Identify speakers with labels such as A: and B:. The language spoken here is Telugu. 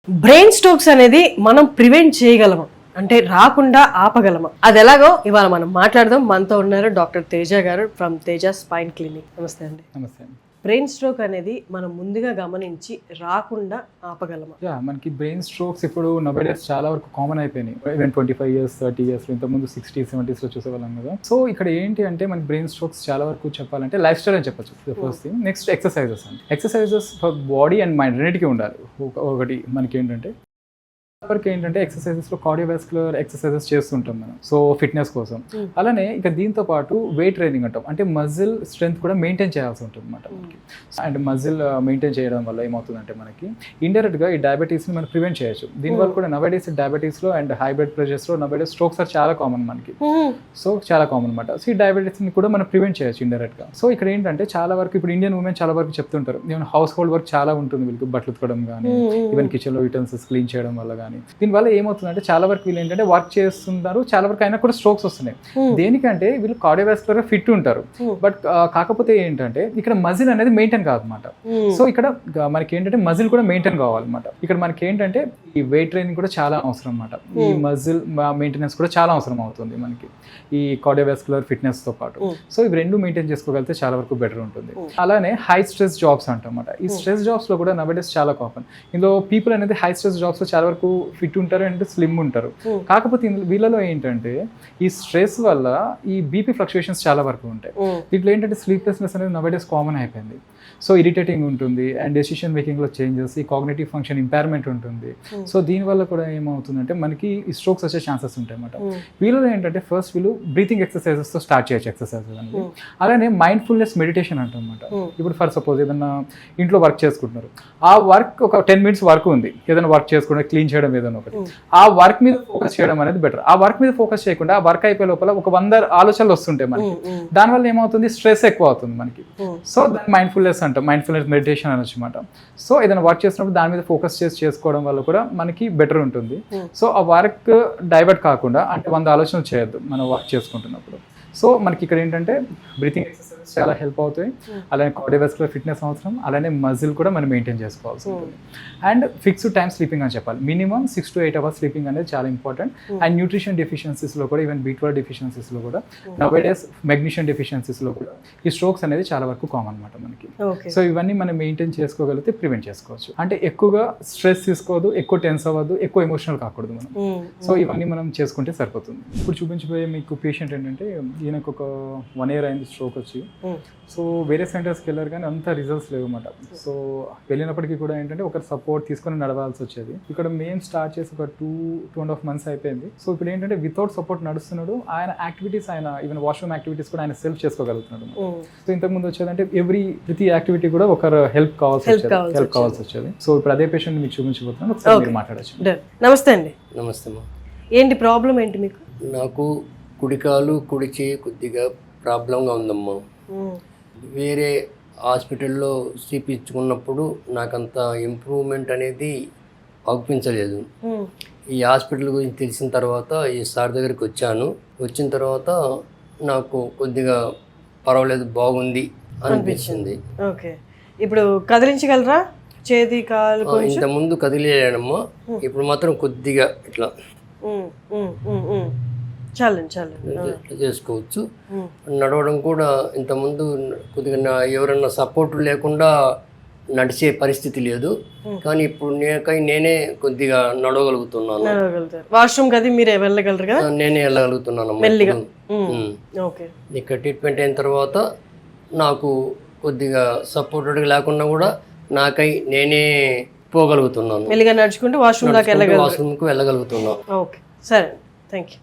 A: బ్రెయిన్ స్ట్రోక్స్ అనేది మనం ప్రివెంట్ చేయగలమా అంటే రాకుండా ఆపగలమా? అది ఎలాగో ఇవాళ మనం మాట్లాడదాం. మనతో ఉన్నారు డాక్టర్ తేజ గారు ఫ్రమ్ తేజ స్పైన్ క్లినిక్. నమస్తే అండి.
B: నమస్తే అండి.
A: బ్రెయిన్ స్ట్రోక్ అనేది మనం ముందుగా గమనించి రాకుండా ఆపగలమా?
B: మనకి బ్రెయిన్ స్ట్రోక్స్ ఇప్పుడు నోవేడేస్ చాలా వరకు కామన్ అయిపోయినాయి. ఈవెన్ 25 years 30 years ఇంతకుముందు 60s 70s లో చూసేవాళ్ళం కదా. సో ఇక్కడ ఏంటి అంటే మనకి బ్రెయిన్ స్ట్రోక్స్ చాలా వరకు చెప్పాలంటే లైఫ్ స్టైల్ అని చెప్పొచ్చు ఫస్ట్ థింగ్. నెక్స్ట్ ఎక్సర్సైజెస్ అండి. Exercises for body and mind రెండింటికి ఉండాలి. ఒకటి మనకి ఏంటంటే వరకు ఏంటంటే ఎక్సర్సైజెస్లో కార్డియోవాస్కులర్ ఎక్సర్సైజెస్ చేస్తుంటాం మనం, సో ఫిట్నెస్ కోసం. అలానే ఇక దీంతో పాటు వెయిట్ ట్రైనింగ్ అంటాం, అంటే మజిల్ స్ట్రెంత్ కూడా మెయింటైన్ చేయాల్సి ఉంటుంది అనమాట మనకి. అండ్ మజిల్ మెయింటైన్ చేయడం వల్ల ఏమవుతుందంటే మనకి ఇండైరెక్ట్గా ఈ డయాబెటీస్ని మనం ప్రివెంట్ చేయొచ్చు. దీనివల్ల కూడా నవేడేస్ డయాబెటీస్లో అండ్ హై బ్లడ్ ప్రెషర్స్లో నవేడేస్ స్ట్రోక్స్ ఆర్ చాలా కామన్ మనకి. సో చాలా కామన్ అనమాట. సో ఈ డయాబెటీస్ని కూడా మనం ప్రివెంట్ చేయొచ్చు ఇండైరెక్ట్గా. సో ఇక్కడ ఏంటంటే చాలా వరకు ఇప్పుడు ఇండియన్ ఉమెన్ చాలా వరకు చెప్తుంటారు, ఈవెన్ హౌస్ హోల్డ్ వర్క్ చాలా ఉంటుంది వీళ్ళకి, బట్టలు ఉతకడం కానీ, ఈవెన్ కిచెన్లో యూటెన్సిల్స్ క్లీన్ చేయడం వల్ల కానీ. దీనివల్ల ఏమవుతుందంటే చాలా వరకు వీళ్ళు ఏంటంటే వర్క్ చేస్తున్నారు, చాలా వరకు అయినా కూడా స్ట్రోక్స్ వస్తున్నాయి. దేనికంటే వీళ్ళు కార్డియోవాస్కులర్ ఫిట్ ఉంటారు, బట్ కాకపోతే ఏంటంటే ఇక్కడ మజిల్ అనేది మెయింటైన్ కాదనమాట. సో ఇక్కడ మనకి ఏంటంటే మజిల్ కూడా మెయింటైన్ కావాలన్నమాట. ఇక్కడ మనకి ఏంటంటే ఈ వెయిట్ ట్రైనింగ్ కూడా చాలా అవసరం అనమాట. ఈ మజిల్ మెయింటెనెన్స్ కూడా చాలా అవసరం అవుతుంది మనకి ఈ కార్డియోవాస్కులర్ ఫిట్నెస్ తో పాటు. సో ఇవి రెండు మెయింటైన్ చేసుకోగలిగితే చాలా వరకు బెటర్ ఉంటుంది. అలానే హై స్ట్రెస్ జాబ్స్ అంటమాట. ఈ స్ట్రెస్ జాబ్స్ లో కూడా నవేడేస్ చాలా కామన్. ఇందులో పీపుల్ అనేది హై స్ట్రెస్ జాబ్స్ లో చాలా వరకు ఫిట్ ఉంటారు అండ్ స్లిమ్ ఉంటారు. కాకపోతే వీళ్ళలో ఏంటంటే ఈ స్ట్రెస్ వల్ల ఈ బీపీ ఫ్లక్చుయేషన్స్ చాలా వరకు ఉంటాయి. దీంట్లో ఏంటంటే స్లీప్లెస్నెస్ అనేది నవేడేస్ కామన్ అయిపోయింది. సో ఇరిటేటింగ్ ఉంటుంది అండ్ డెసిషన్ మేకింగ్ లో చేంజెస్, ఈ కాగ్నిటివ్ ఫంక్షన్ ఇంపైర్మెంట్ ఉంటుంది. సో దీనివల్ల కూడా ఏమవుతుందంటే మనకి ఈ స్ట్రోక్స్ వచ్చే ఛాన్సెస్ ఉంటాయి అన్నమాట. వీళ్ళలో ఏంటంటే ఫస్ట్ వీళ్ళు బ్రీతింగ్ ఎక్సర్సైజెస్ తో స్టార్ట్ చేయొచ్చు ఎక్సర్సైజెస్ అనేది. అలానే మైండ్ఫుల్నెస్ మెడిటేషన్ అంటమాట. ఇప్పుడు ఫర్ సపోజ్ ఏదైనా ఇంట్లో వర్క్ చేసుకుంటున్నారు, ఆ వర్క్ ఒక 10 minutes వర్క్ ఉంది, ఏదైనా వర్క్ చేసుకుంటే క్లీన్ చేయడం ఏదైనా ఒకటి, ఆ వర్క్ మీద ఫోకస్ చేయడం అనేది బెటర్. ఆ వర్క్ మీద ఫోకస్ చేయకుండా ఆ వర్క్ అయిపోయే లోపల ఒక 100 ఆలోచనలు వస్తుంటాయి మనకి. దానివల్ల ఏమవుతుంది, స్ట్రెస్ ఎక్కువ అవుతుంది మనకి. సో దాన్ని మైండ్ఫుల్నెస్ అంటాం, మైండ్ఫుల్నెస్ మెడిటేషన్ అనొచ్చు అనమాట. సో ఏదైనా వర్క్ చేసినప్పుడు దాని మీద ఫోకస్ చేసుకోవడం వల్ల కూడా మనకి బెటర్ ఉంటుంది. సో ఆ వర్క్ డైవర్ట్ కాకుండా, అంటే 100 ఆలోచనలు చేయొద్దు మనం వర్క్ చేసుకుంటున్నప్పుడు. సో మనకి ఇక్కడ ఏంటంటే బ్రీతింగ్ ఎక్సర్సైజెస్ చాలా హెల్ప్ అవుతాయి. అలానే కార్డియోవాస్కులర్ ఫిట్నెస్ అవసరం, అలానే మజిల్ కూడా మనం మెయింటైన్ చేసుకోవాల్సి ఉంటుంది. అండ్ ఫిక్స్డ్ టైం స్లీపింగ్ అని చెప్పాలి. మినిమం 6 to 8 hours స్లీపింగ్ అనేది చాలా ఇంపార్టెంట్. అండ్ న్యూట్రిషన్ డెఫిషియన్సీస్లో కూడా, ఈవెన్ B12 డెఫిషియన్సీస్లో కూడా, నవేడేస్ మెగ్నీషియం డెఫిషియన్సీస్లో కూడా ఈ స్ట్రోక్స్ అనేది చాలా వరకు కామన్ అనమాట మనకి. సో ఇవన్నీ మనం మెయింటైన్ చేసుకోగలిగితే ప్రివెంట్ చేసుకోవచ్చు. అంటే ఎక్కువగా స్ట్రెస్ తీసుకోవద్దు, ఎక్కువ టెన్స్ అవ్వద్దు, ఎక్కువ ఎమోషనల్ కాకూడదు మనం. సో ఇవన్నీ మనం చేసుకుంటే సరిపోతుంది. ఇప్పుడు చూపించబోయే మీకు పేషెంట్ ఏంటంటే ఈయనకు ఒక 1 year అయింది స్ట్రోక్ వచ్చి. సో వేరే సెంటర్స్కి వెళ్ళారు కానీ అంత రిజల్ట్స్ లేవు అన్నమాట. సో వెళ్ళినప్పటికీ కూడా ఏంటంటే ఒకరు సపోర్ట్ తీసుకొని నడవాల్సి వచ్చేది. ఇక్కడ మేము స్టార్ట్ చేసి ఒక 2.5 months అయిపోయింది. సో ఇప్పుడు ఏంటంటే వితౌట్ సపోర్ట్ నడుస్తున్నాడు. ఆయన యాక్టివిటీస్, ఆయన ఈవెన్ వాష్రూమ్ యాక్టివిటీస్ కూడా ఆయన సెల్ఫ్ చేసుకోగలుగుతున్నాడు. సో ఇంతకుముందు వచ్చేదంటే ప్రతి యాక్టివిటీ కూడా ఒకరు హెల్ప్ కావాల్సి వచ్చేది. సో ఇప్పుడు అదే పేషెంట్ మీకు చూపించబోతున్నాను, ఒకసారి మీరు మాట్లాడచ్చు.
A: నమస్తే అండి.
C: నమస్తే అమ్మా.
A: ఏంటి ప్రాబ్లం ఏంటి మీకు?
C: నాకు కుడికాలు కుడి చేయి కొద్దిగా ప్రాబ్లంగా ఉందమ్మా. వేరే హాస్పిటల్లో చూపించుకున్నప్పుడు నాకంత ఇంప్రూవ్మెంట్ అనేది అనిపించలేదు. ఈ హాస్పిటల్ గురించి తెలిసిన తర్వాత ఈ సార్ దగ్గరికి వచ్చాను. వచ్చిన తర్వాత నాకు కొద్దిగా పర్వాలేదు, బాగుంది అనిపించింది.
A: ఓకే, ఇప్పుడు కదిలించగలరా చేతి కాలు?
C: ఇంతకుముందు కదిలేయడమ్మా, ఇప్పుడు మాత్రం కొద్దిగా ఇట్లా చేసుకోవచ్చు. నడవడం కూడా ఇంతకుముందు కొద్దిగా ఎవరన్నా సపోర్ట్ లేకుండా నడిచే పరిస్థితి లేదు, కానీ ఇప్పుడు నేనే కొద్దిగా నడవగలుగుతున్నాను.
A: వాష్రూమ్ కది మీరు వెళ్ళగలరు కదా? నేనే
C: వెళ్ళగలుగుతున్నాను. ఇక్కడ ట్రీట్మెంట్ అయిన తర్వాత నాకు కొద్దిగా సపోర్టెడ్ లేకుండా కూడా నేనే పోగలుగుతున్నాను.
A: మెల్లిగా నడుచుకుంటూ వాష్రూమ్కి వెళ్ళగలుగుతున్నాను.
C: ఓకే,
A: సరే, థ్యాంక్ యూ.